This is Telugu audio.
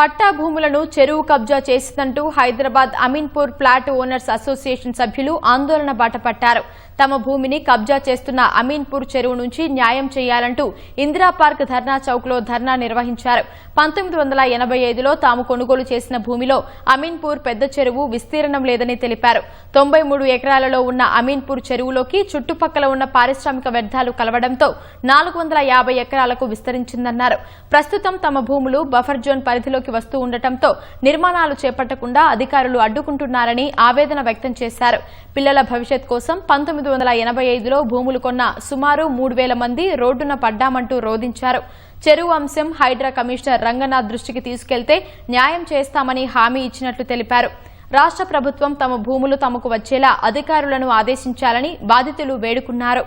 పట్టా భూములను చెరువు కబ్జా చేసిందంటూ Hyderabad Ameenpur plot owners association సభ్యులు ఆందోళన బాట పట్టారు. తమ భూమిని కబ్జా చేస్తున్న అమీన్పూర్ చెరువు నుంచి న్యాయం చేయాలంటూ ఇందిరా పార్క్ ధర్నా చౌక్ లో ధర్నా నిర్వహించారు. 1985లో తాము కొనుగోలు చేసిన భూమిలో అమీన్పూర్ పెద్ద చెరువు విస్తీర్ణం లేదని తెలిపారు. 93 ఎకరాలలో ఉన్న అమీన్పూర్ చెరువులోకి చుట్టుపక్కల ఉన్న పారిశ్రామిక వ్యర్థాలు కలవడంతో 450 ఎకరాలకు విస్తరించిందన్నారు. ప్రస్తుతం తమ భూములు బఫర్ జోన్ పరిధిలోకి వస్తూ ఉండటంతో నిర్మాణాలు చేపట్టకుండా అధికారులు అడ్డుకుంటున్నారని ఆవేదన వ్యక్తం చేశారు. పిల్లల భవిష్యత్ కోసం 1985లో భూములు కొన్న సుమారు 3000 మంది రోడ్డున పడ్డామంటూ రోధించారు. చెరువు అంశం హైడ్రా కమిషనర్ రంగనాథ్ దృష్టికి తీసుకెళ్తే న్యాయం చేస్తామని హామీ ఇచ్చినట్లు తెలిపారు. రాష్ట్ర ప్రభుత్వం తమ భూములు తమకు వచ్చేలా అధికారులను ఆదేశించాలని బాధితులు వేడుకున్నారు.